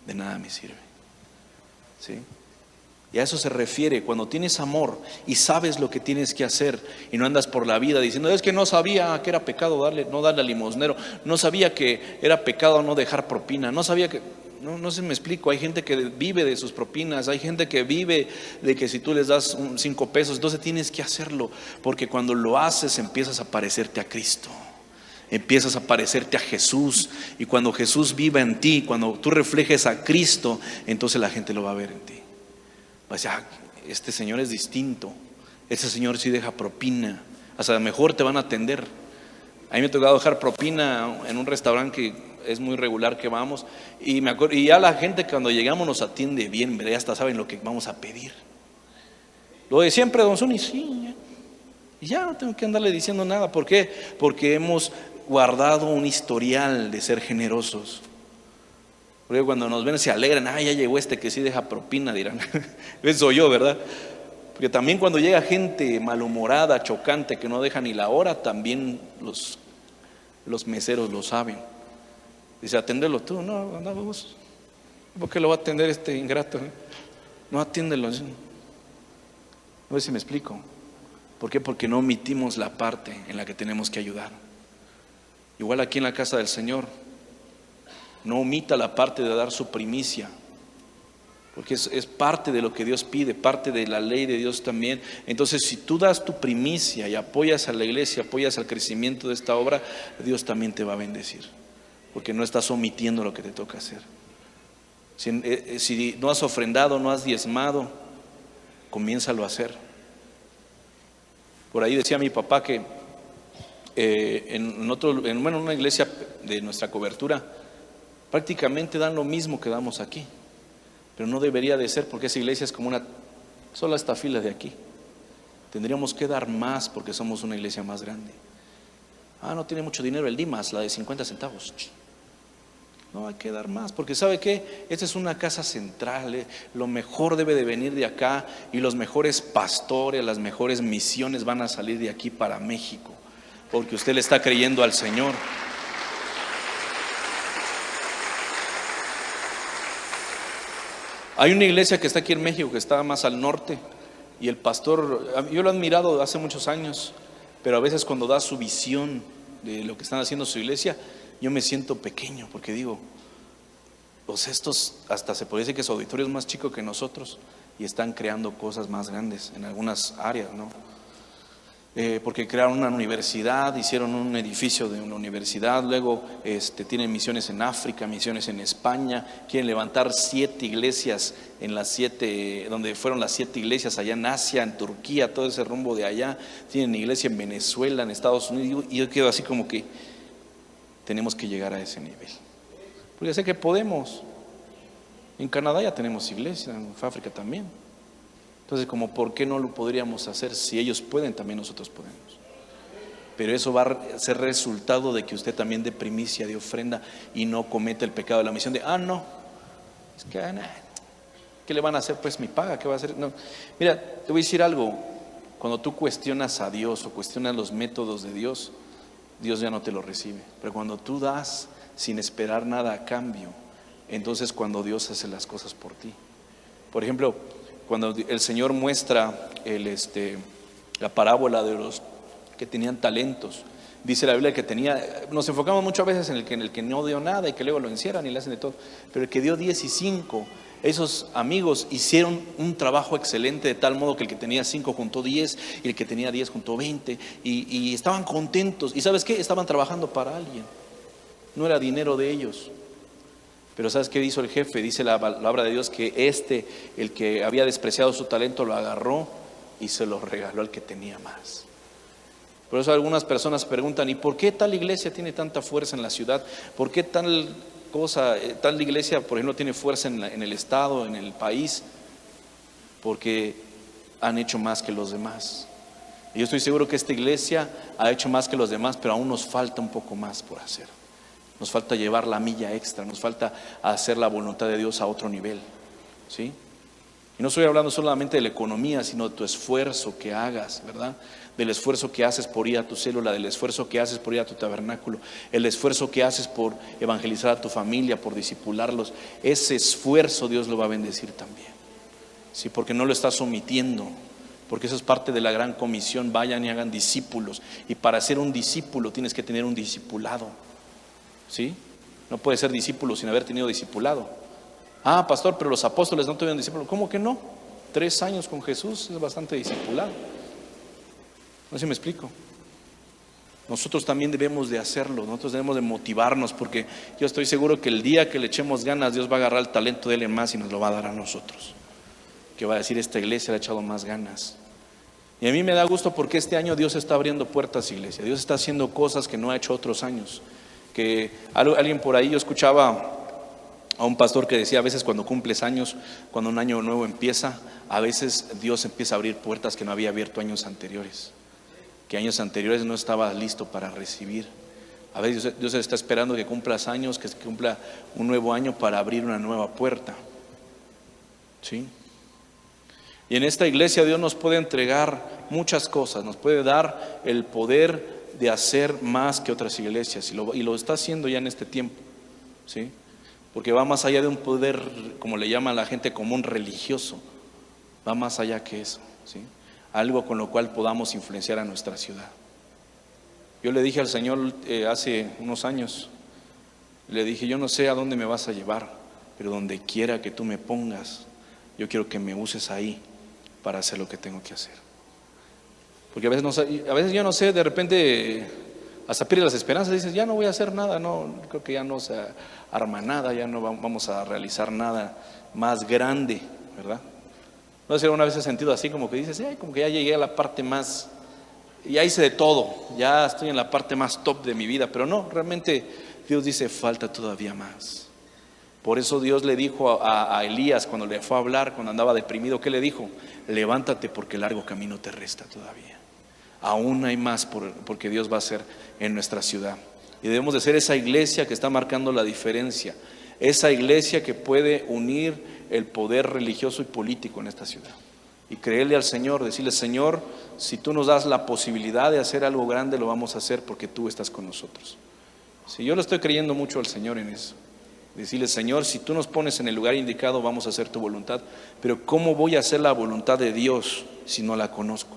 de nada me sirve. ¿Sí? Y a eso se refiere, cuando tienes amor y sabes lo que tienes que hacer y no andas por la vida diciendo, es que no sabía que era pecado no darle al limosnero, no sabía que era pecado no dejar propina, no sabía que... No se me explico, hay gente que vive de sus propinas, hay gente que vive de que si tú les das 5 pesos, entonces tienes que hacerlo, porque cuando lo haces empiezas a parecerte a Cristo, empiezas a parecerte a Jesús, y cuando Jesús viva en ti, cuando tú reflejes a Cristo, entonces la gente lo va a ver en ti. Va a decir, este señor es distinto, este señor sí deja propina, hasta mejor te van a atender. A mí me ha tocado dejar propina en un restaurante que es muy regular que vamos, y me acuerdo, y ya la gente cuando llegamos nos atiende bien, ya hasta saben lo que vamos a pedir. Lo de siempre, don Zuni, sí, y ya no tengo que andarle diciendo nada. ¿Por qué? Porque hemos guardado un historial de ser generosos. Porque cuando nos ven se alegran, ya llegó este que sí deja propina, dirán. Eso soy yo, ¿verdad? Porque también cuando llega gente malhumorada, chocante, que no deja ni la hora, también los meseros lo saben. Dice, aténdelo tú. No, anda vos. ¿Por qué lo va a atender este ingrato? No, atiéndelo. No sé si me explico. ¿Por qué? Porque no omitimos la parte en la que tenemos que ayudar. Igual aquí en la casa del Señor, no omita la parte de dar su primicia, porque es parte de lo que Dios pide, parte de la ley de Dios también. Entonces, si tú das tu primicia y apoyas a la iglesia, apoyas al crecimiento de esta obra, Dios también te va a bendecir, porque no estás omitiendo lo que te toca hacer. Si no has ofrendado, no has diezmado, comiénzalo a hacer. Por ahí decía mi papá que en una iglesia de nuestra cobertura prácticamente dan lo mismo que damos aquí, pero no debería de ser, porque esa iglesia es como solo esta fila de aquí. Tendríamos que dar más porque somos una iglesia más grande. No tiene mucho dinero el Dimas, la de 50 centavos. No, hay que dar más, porque ¿sabe qué? Esta es una casa central, lo mejor debe de venir de acá, y los mejores pastores, las mejores misiones van a salir de aquí para México, porque usted le está creyendo al Señor. Hay una iglesia que está aquí en México, que está más al norte, y el pastor, yo lo he admirado hace muchos años, pero a veces cuando da su visión de lo que están haciendo su iglesia, yo me siento pequeño, porque digo, pues estos hasta se puede decir que su auditorio es más chico que nosotros, y están creando cosas más grandes en algunas áreas, ¿no? Porque crearon una universidad, hicieron un edificio de una universidad, luego tienen misiones en África, misiones en España, quieren levantar 7 iglesias en donde fueron las 7 iglesias allá en Asia, en Turquía, todo ese rumbo de allá, tienen iglesia en Venezuela, en Estados Unidos, y yo quedo así como que tenemos que llegar a ese nivel, porque sé que podemos. En Canadá ya tenemos iglesia, en África también. Entonces, como ¿por qué no lo podríamos hacer? Si ellos pueden, también nosotros podemos. Pero eso va a ser resultado de que usted también dé primicia, de ofrenda, y no cometa el pecado de la omisión de, no, es que, ¿qué le van a hacer? Pues mi paga, ¿qué va a hacer? No. Mira, te voy a decir algo. Cuando tú cuestionas a Dios o cuestionas los métodos de Dios, Dios ya no te lo recibe. Pero cuando tú das sin esperar nada a cambio, entonces cuando Dios hace las cosas por ti. Por ejemplo, cuando el Señor muestra la parábola de los que tenían talentos, dice la Biblia que nos enfocamos muchas veces en el que no dio nada y que luego lo encierran y le hacen de todo, pero el que dio 10 y 5, esos amigos hicieron un trabajo excelente, de tal modo que el que tenía 5 juntó 10 y el que tenía 10 juntó 20, y estaban contentos. ¿Y sabes qué? Estaban trabajando para alguien, no era dinero de ellos. Pero ¿sabes qué hizo el jefe? Dice la palabra de Dios que el que había despreciado su talento, lo agarró y se lo regaló al que tenía más. Por eso algunas personas preguntan, ¿y por qué tal iglesia tiene tanta fuerza en la ciudad? ¿Por qué tal iglesia, por ejemplo, tiene fuerza en el estado, en el país? Porque han hecho más que los demás. Y yo estoy seguro que esta iglesia ha hecho más que los demás, pero aún nos falta un poco más por hacer. Nos falta llevar la milla extra, nos falta hacer la voluntad de Dios a otro nivel, ¿sí? Y no estoy hablando solamente de la economía, sino de tu esfuerzo que hagas, ¿verdad? Del esfuerzo que haces por ir a tu célula, del esfuerzo que haces por ir a tu tabernáculo, el esfuerzo que haces por evangelizar a tu familia, por discipularlos. Ese esfuerzo Dios lo va a bendecir también, ¿sí? Porque no lo estás omitiendo, porque eso es parte de la gran comisión: vayan y hagan discípulos. Y para ser un discípulo tienes que tener un discipulado, ¿sí? No puedes ser discípulo sin haber tenido discipulado. Pastor, pero los apóstoles no tuvieron discípulo. ¿Cómo que no? 3 años con Jesús es bastante discipulado. No sé si me explico. Nosotros también debemos de hacerlo. Nosotros debemos de motivarnos, porque yo estoy seguro que el día que le echemos ganas, Dios va a agarrar el talento de Él en más y nos lo va a dar a nosotros. Que va a decir, esta iglesia le ha echado más ganas. Y a mí me da gusto porque este año Dios está abriendo puertas, iglesia. Dios está haciendo cosas que no ha hecho otros años. Que alguien por ahí, yo escuchaba a un pastor que decía, a veces cuando cumples años, cuando un año nuevo empieza, a veces Dios empieza a abrir puertas que no había abierto años anteriores, que años anteriores no estaba listo para recibir. A veces Dios está esperando que cumplas años, que cumpla un nuevo año para abrir una nueva puerta. ¿Sí? Y en esta iglesia Dios nos puede entregar muchas cosas, nos puede dar el poder de hacer más que otras iglesias, y lo está haciendo ya en este tiempo. ¿Sí? Porque va más allá de un poder, como le llama la gente común, religioso. Va más allá que eso. ¿Sí? Algo con lo cual podamos influenciar a nuestra ciudad. Yo le dije al Señor hace unos años, le dije: yo no sé a dónde me vas a llevar, pero donde quiera que tú me pongas, yo quiero que me uses ahí para hacer lo que tengo que hacer. Porque a veces yo no sé, de repente hasta pierdes las esperanzas, dices: ya no voy a hacer nada, no, creo que ya no se arma nada, ya no vamos a realizar nada más grande, ¿verdad? No sé si alguna vez has sentido así, como que dices: como que ya llegué a la parte más, ya hice de todo, ya estoy en la parte más top de mi vida. Pero no, realmente Dios dice: falta todavía más. Por eso Dios le dijo a Elías, cuando le fue a hablar, cuando andaba deprimido, ¿qué le dijo? Levántate, porque largo camino te resta todavía. Aún hay más porque Dios va a hacer en nuestra ciudad. Y debemos de ser esa iglesia que está marcando la diferencia, esa iglesia que puede unir el poder religioso y político en esta ciudad. Y creerle al Señor, decirle: Señor, si tú nos das la posibilidad de hacer algo grande, lo vamos a hacer porque tú estás con nosotros. Si yo le estoy creyendo mucho al Señor en eso. Decirle: Señor, si tú nos pones en el lugar indicado, vamos a hacer tu voluntad. Pero ¿cómo voy a hacer la voluntad de Dios si no la conozco?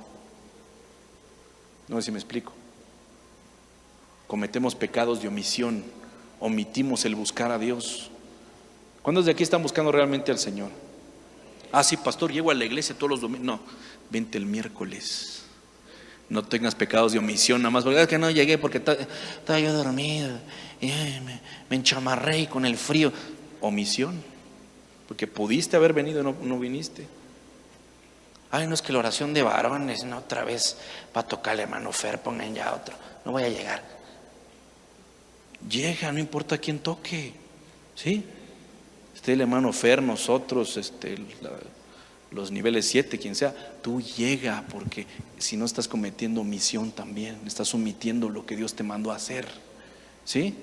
No sé si me explico. Cometemos pecados de omisión, omitimos el buscar a Dios. ¿Cuántos de aquí están buscando realmente al Señor? Sí, pastor, llego a la iglesia todos los domingos. No, vente el miércoles. No tengas pecados de omisión, nada más porque es que no llegué porque estaba yo dormido y me enchamarré con el frío. Omisión, porque pudiste haber venido y no viniste. No, es que la oración de varones, no, otra vez va a tocar el hermano Fer, pongan ya otro, no voy a llegar. Llega, no importa quién toque, ¿sí? El hermano Fer, nosotros, los niveles 7, quien sea, tú llega, porque si no estás cometiendo omisión también, estás omitiendo lo que Dios te mandó a hacer, ¿sí?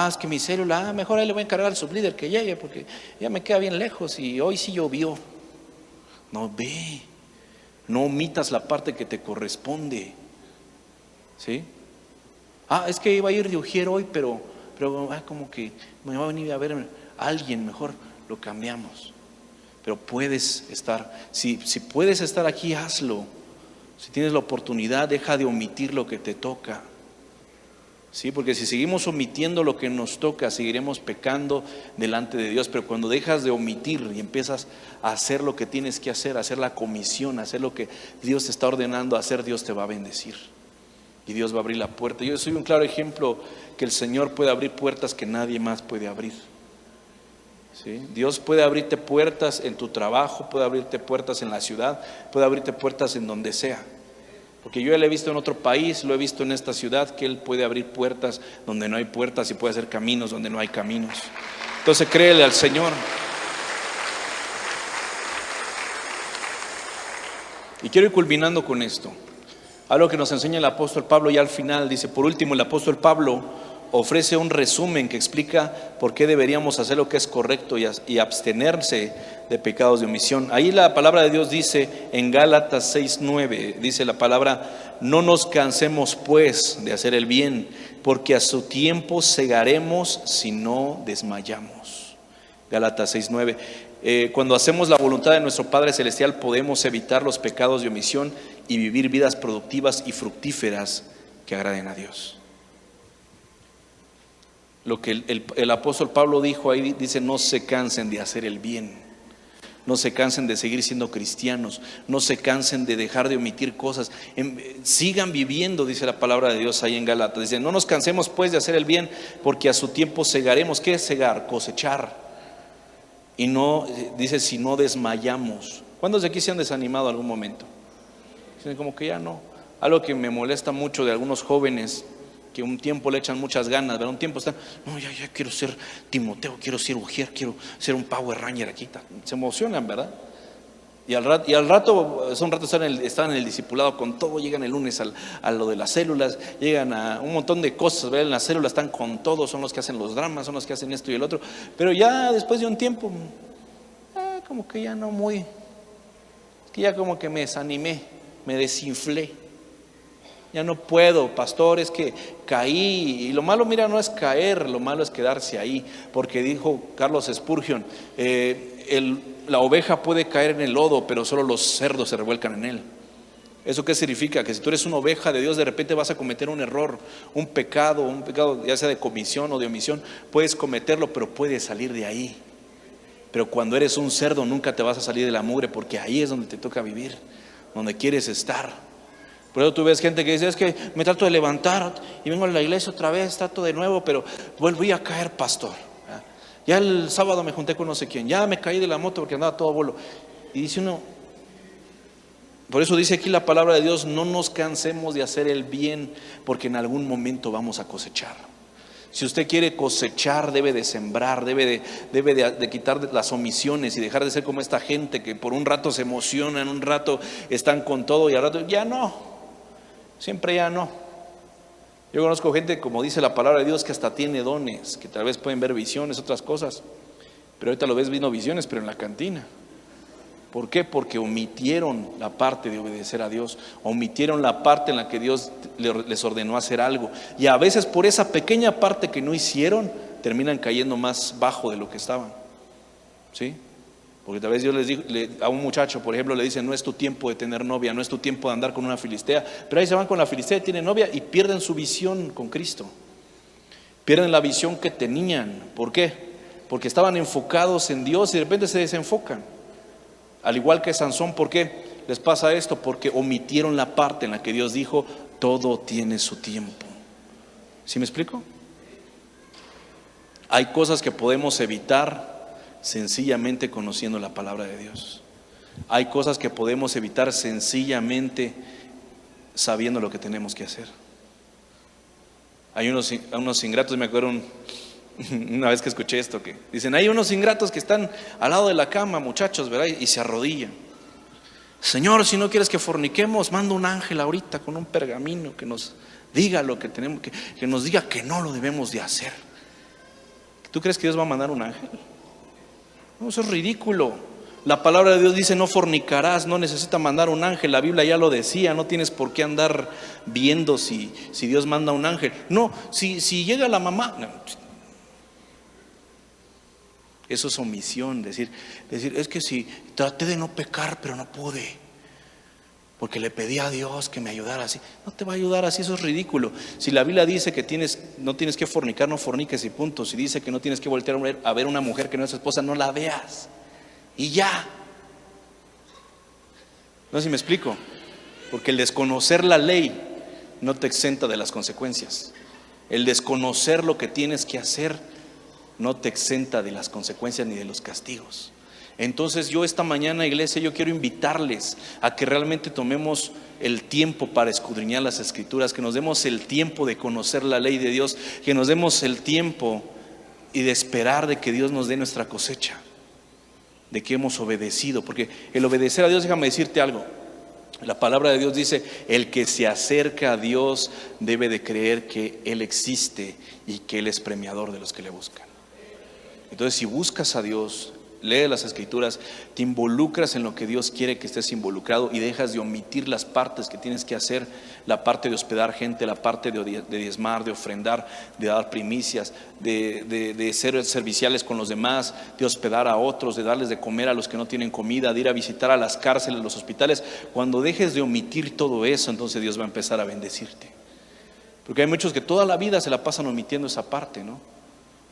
Es que mi célula, mejor ahí le voy a encargar al sublíder que llegue, porque ya me queda bien lejos y hoy sí llovió. No, ve, no omitas la parte que te corresponde, ¿sí? Es que iba a ir de ujier hoy, pero como que me va a venir a ver alguien, mejor lo cambiamos. Pero puedes estar, si puedes estar aquí, hazlo. Si tienes la oportunidad, deja de omitir lo que te toca. Sí, porque si seguimos omitiendo lo que nos toca, seguiremos pecando delante de Dios. Pero cuando dejas de omitir y empiezas a hacer lo que tienes que hacer, a hacer la comisión, a hacer lo que Dios te está ordenando hacer, Dios te va a bendecir. Y Dios va a abrir la puerta. Yo soy un claro ejemplo que el Señor puede abrir puertas que nadie más puede abrir. ¿Sí? Dios puede abrirte puertas en tu trabajo, puede abrirte puertas en la ciudad, puede abrirte puertas en donde sea. Porque yo ya lo he visto en otro país, lo he visto en esta ciudad, que Él puede abrir puertas donde no hay puertas y puede hacer caminos donde no hay caminos. Entonces créele al Señor. Y quiero ir culminando con esto. Algo que nos enseña el apóstol Pablo ya al final, dice: por último, el apóstol Pablo ofrece un resumen que explica por qué deberíamos hacer lo que es correcto y abstenerse de pecados de omisión. Ahí la palabra de Dios dice en Gálatas 6:9, dice la palabra: no nos cansemos pues de hacer el bien, porque a su tiempo segaremos si no desmayamos. Gálatas 6:9. Cuando hacemos la voluntad de nuestro Padre Celestial, podemos evitar los pecados de omisión y vivir vidas productivas y fructíferas que agraden a Dios. Lo que el apóstol Pablo dijo ahí, dice: no se cansen de hacer el bien, no se cansen de seguir siendo cristianos, no se cansen de dejar de omitir cosas, sigan viviendo, dice la palabra de Dios ahí en Gálatas. Dice: no nos cansemos pues de hacer el bien, porque a su tiempo segaremos. ¿Qué es segar? Cosechar. Y no, dice, si no desmayamos. ¿Cuántos de aquí se han desanimado algún momento? Dicen como que ya no. Algo que me molesta mucho de algunos jóvenes, que un tiempo le echan muchas ganas, pero un tiempo están: no, ya quiero ser Timoteo, quiero ser Ujier, quiero ser un Power Ranger aquí. Se emocionan, ¿verdad? Y al rato, es un rato están en el discipulado con todo, llegan el lunes a lo de las células, llegan a un montón de cosas, ¿verdad? En las células están con todo, son los que hacen los dramas, son los que hacen esto y el otro. Pero ya después de un tiempo, como que ya no muy, que ya como que me desanimé, me desinflé. Ya no puedo, pastor, es que caí. Y lo malo, mira, no es caer, lo malo es quedarse ahí. Porque dijo Carlos Spurgeon, la oveja puede caer en el lodo, pero solo los cerdos se revuelcan en él. ¿Eso qué significa? Que si tú eres una oveja de Dios, de repente vas a cometer un error, un pecado ya sea de comisión o de omisión. Puedes cometerlo, pero puedes salir de ahí. Pero cuando eres un cerdo nunca te vas a salir de la mugre, porque ahí es donde te toca vivir, donde quieres estar. Por eso tú ves gente que dice, es que me trato de levantar y vengo a la iglesia otra vez, trato de nuevo, pero volví a caer, pastor. Ya el sábado me junté con no sé quién, ya me caí de la moto porque andaba todo bolo. Y dice uno, por eso dice aquí la palabra de Dios, no nos cansemos de hacer el bien, porque en algún momento vamos a cosechar. Si usted quiere cosechar, debe de sembrar, debe de quitar las omisiones y dejar de ser como esta gente que por un rato se emocionan, un rato están con todo y al rato ya no, siempre ya no. Yo conozco gente, como dice la palabra de Dios, que hasta tiene dones, que tal vez pueden ver visiones, otras cosas, pero ahorita lo ves viendo visiones, pero en la cantina. ¿Por qué? Porque omitieron la parte de obedecer a Dios, omitieron la parte en la que Dios les ordenó hacer algo, y a veces por esa pequeña parte que no hicieron, terminan cayendo más bajo de lo que estaban. ¿Sí? Porque tal vez Dios les dijo, a un muchacho, por ejemplo, le dice, no es tu tiempo de tener novia, no es tu tiempo de andar con una filistea, pero ahí se van con la filistea y tienen novia y pierden su visión con Cristo, pierden la visión que tenían. ¿Por qué? Porque estaban enfocados en Dios y de repente se desenfocan. Al igual que Sansón, ¿por qué les pasa esto? Porque omitieron la parte en la que Dios dijo, todo tiene su tiempo. ¿Sí me explico? Hay cosas que podemos evitar sencillamente conociendo la palabra de Dios. Hay cosas que podemos evitar sencillamente sabiendo lo que tenemos que hacer. Hay unos ingratos, me acuerdo una vez que escuché esto, que dicen, hay unos ingratos que están al lado de la cama, muchachos, ¿verdad? Y se arrodillan. Señor, si no quieres que forniquemos, manda un ángel ahorita con un pergamino que nos diga lo que tenemos, que nos diga que no lo debemos de hacer. ¿Tú crees que Dios va a mandar un ángel? No, eso es ridículo. La palabra de Dios dice, no fornicarás, no necesita mandar un ángel. La Biblia ya lo decía, no tienes por qué andar viendo si Dios manda un ángel. No, si llega la mamá, no. Eso es omisión, decir, es que si traté de no pecar, pero no pude, porque le pedí a Dios que me ayudara así. No te va a ayudar así, eso es ridículo. Si la Biblia dice que no tienes que fornicar, no forniques y punto. Si dice que no tienes que voltear a ver una mujer que no es tu esposa, no la veas y ya. No sé si me explico. Porque el desconocer la ley no te exenta de las consecuencias. El desconocer lo que tienes que hacer no te exenta de las consecuencias ni de los castigos. Entonces yo esta mañana, iglesia, yo quiero invitarles a que realmente tomemos el tiempo para escudriñar las escrituras, que nos demos el tiempo de conocer la ley de Dios, que nos demos el tiempo y de esperar de que Dios nos dé nuestra cosecha, de que hemos obedecido. Porque el obedecer a Dios, déjame decirte algo, la palabra de Dios dice, el que se acerca a Dios debe de creer que Él existe y que Él es premiador de los que le buscan. Entonces, si buscas a Dios, lees las escrituras, te involucras en lo que Dios quiere que estés involucrado y dejas de omitir las partes que tienes que hacer, la parte de hospedar gente, la parte de diezmar, de ofrendar, de dar primicias, de ser serviciales con los demás, de hospedar a otros, de darles de comer a los que no tienen comida, de ir a visitar a las cárceles, los hospitales. Cuando dejes de omitir todo eso, entonces Dios va a empezar a bendecirte. Porque hay muchos que toda la vida se la pasan omitiendo esa parte, ¿no?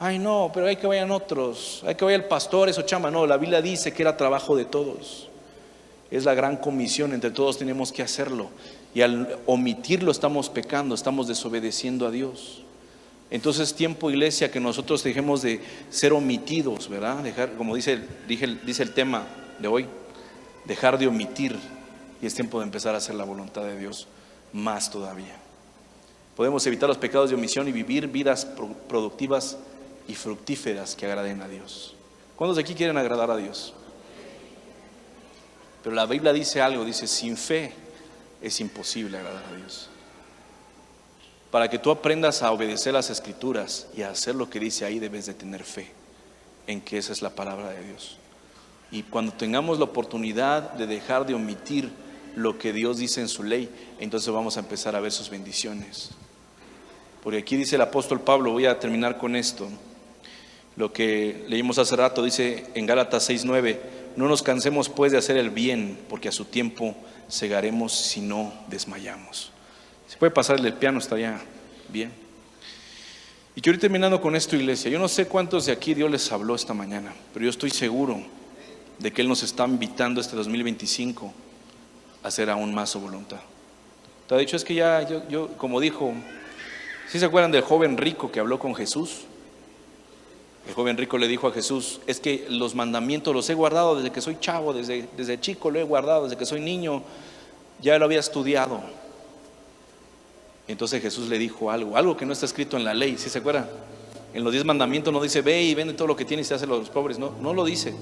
Ay, no, pero hay que vayan otros, hay que vaya el pastor, eso chama. No, la Biblia dice que era trabajo de todos. Es la gran comisión, entre todos tenemos que hacerlo. Y al omitirlo estamos pecando, estamos desobedeciendo a Dios. Entonces, tiempo, iglesia, que nosotros dejemos de ser omitidos, ¿verdad? Dejar, como dice el tema de hoy, dejar de omitir. Y es tiempo de empezar a hacer la voluntad de Dios más todavía. Podemos evitar los pecados de omisión y vivir vidas productivas y fructíferas que agraden a Dios. ¿Cuántos de aquí quieren agradar a Dios? Pero la Biblia dice algo, dice, sin fe es imposible agradar a Dios. Para que tú aprendas a obedecer las Escrituras y a hacer lo que dice ahí, debes de tener fe en que esa es la palabra de Dios. Y cuando tengamos la oportunidad de dejar de omitir lo que Dios dice en su ley, entonces vamos a empezar a ver sus bendiciones. Porque aquí dice el apóstol Pablo, voy a terminar con esto, lo que leímos hace rato, dice en Gálatas 6:9, no nos cansemos pues de hacer el bien, porque a su tiempo segaremos si no desmayamos. Si puede pasarle el piano, estaría bien. Y quiero ir terminando con esto, iglesia. Yo no sé cuántos de aquí Dios les habló esta mañana, pero yo estoy seguro de que Él nos está invitando este 2025 a hacer aún más su voluntad. Te ha dicho, es que ya, yo como dijo, ¿sí se acuerdan del joven rico que habló con Jesús? El joven rico le dijo a Jesús, es que los mandamientos los he guardado desde que soy chavo, desde chico lo he guardado, desde que soy niño, ya lo había estudiado. Entonces Jesús le dijo algo que no está escrito en la ley, ¿sí se acuerdan? En los 10 mandamientos no dice, ve y vende todo lo que tienes y se hace a los pobres, no lo dice.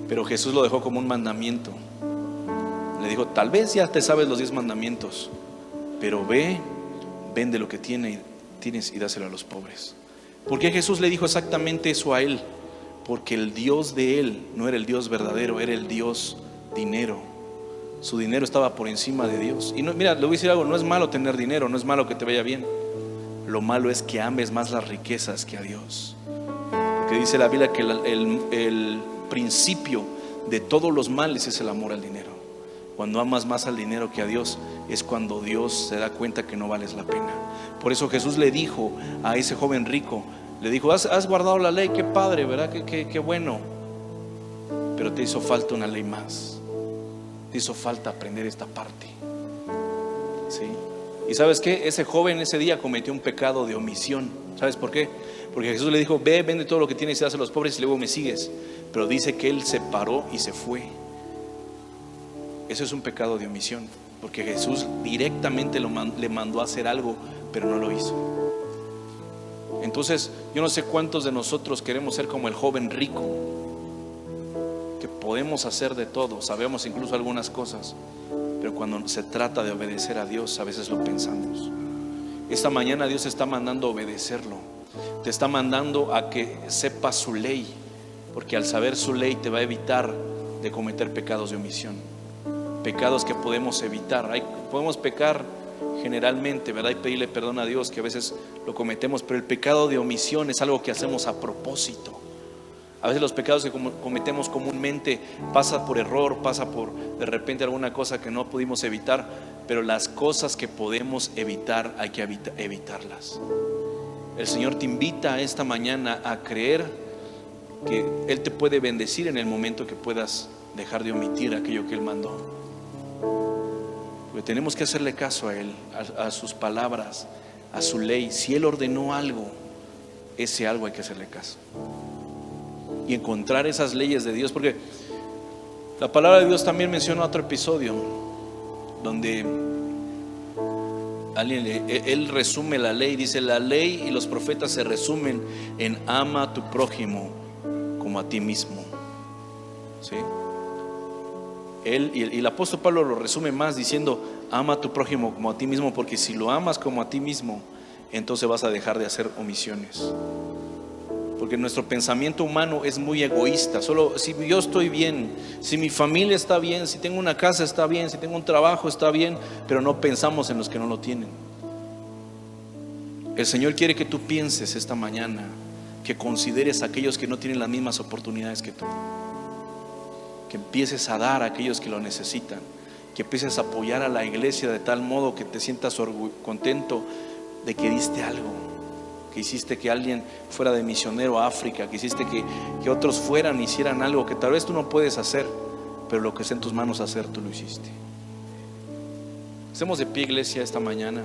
Pero Jesús lo dejó como un mandamiento. Le dijo, tal vez ya te sabes los 10 mandamientos, pero ve, vende lo que tienes y dáselo a los pobres. ¿Por qué Jesús le dijo exactamente eso a él? Porque el Dios de él no era el Dios verdadero, era el Dios dinero. Su dinero estaba por encima de Dios. Y no, mira, le voy a decir algo, no es malo tener dinero, no es malo que te vaya bien. Lo malo es que ames más las riquezas que a Dios. Porque dice la Biblia que el principio de todos los males es el amor al dinero. Cuando amas más al dinero que a Dios, es cuando Dios se da cuenta que no vales la pena. Por eso Jesús le dijo a ese joven rico, le dijo, has guardado la ley, qué padre, ¿verdad? Qué bueno. Pero te hizo falta una ley más. Te hizo falta aprender esta parte. ¿Sí? Y ¿sabes qué? Ese joven ese día cometió un pecado de omisión. ¿Sabes por qué? Porque Jesús le dijo, ve, vende todo lo que tienes y dáselo a los pobres y luego me sigues. Pero dice que él se paró y se fue. Eso es un pecado de omisión, porque Jesús directamente le mandó a hacer algo, pero no lo hizo. Entonces, yo no sé cuántos de nosotros queremos ser como el joven rico, que podemos hacer de todo, sabemos incluso algunas cosas, pero cuando se trata de obedecer a Dios, a veces lo pensamos. Esta mañana Dios te está mandando a obedecerlo, te está mandando a que sepas su ley, porque al saber su ley te va a evitar de cometer pecados de omisión. Pecados que podemos evitar. Podemos pecar generalmente, ¿verdad? Y pedirle perdón a Dios, que a veces lo cometemos, pero el pecado de omisión es algo que hacemos a propósito. A veces los pecados que cometemos comúnmente pasa por error, pasa por de repente alguna cosa que no pudimos evitar, pero las cosas que podemos evitar hay que evitarlas. El Señor te invita esta mañana a creer que Él te puede bendecir en el momento que puedas dejar de omitir aquello que Él mandó. Porque tenemos que hacerle caso a Él, a sus palabras, a su ley. Si Él ordenó algo, ese algo hay que hacerle caso y encontrar esas leyes de Dios. Porque la palabra de Dios también menciona otro episodio donde Él resume la ley. Dice, la ley y los profetas se resumen en ama a tu prójimo como a ti mismo. ¿Sí? Él y el apóstol Pablo lo resume más diciendo, ama a tu prójimo como a ti mismo, porque si lo amas como a ti mismo, entonces vas a dejar de hacer omisiones. Porque nuestro pensamiento humano es muy egoísta. Solo si yo estoy bien, si mi familia está bien, si tengo una casa está bien, si tengo un trabajo está bien, pero no pensamos en los que no lo tienen. El Señor quiere que tú pienses esta mañana, que consideres a aquellos que no tienen las mismas oportunidades que tú, que empieces a dar a aquellos que lo necesitan, que empieces a apoyar a la iglesia de tal modo que te sientas contento de que diste algo, que hiciste que alguien fuera de misionero a África, que hiciste que otros fueran, hicieran algo que tal vez tú no puedes hacer, pero lo que está en tus manos hacer, tú lo hiciste. Estemos de pie, iglesia, esta mañana.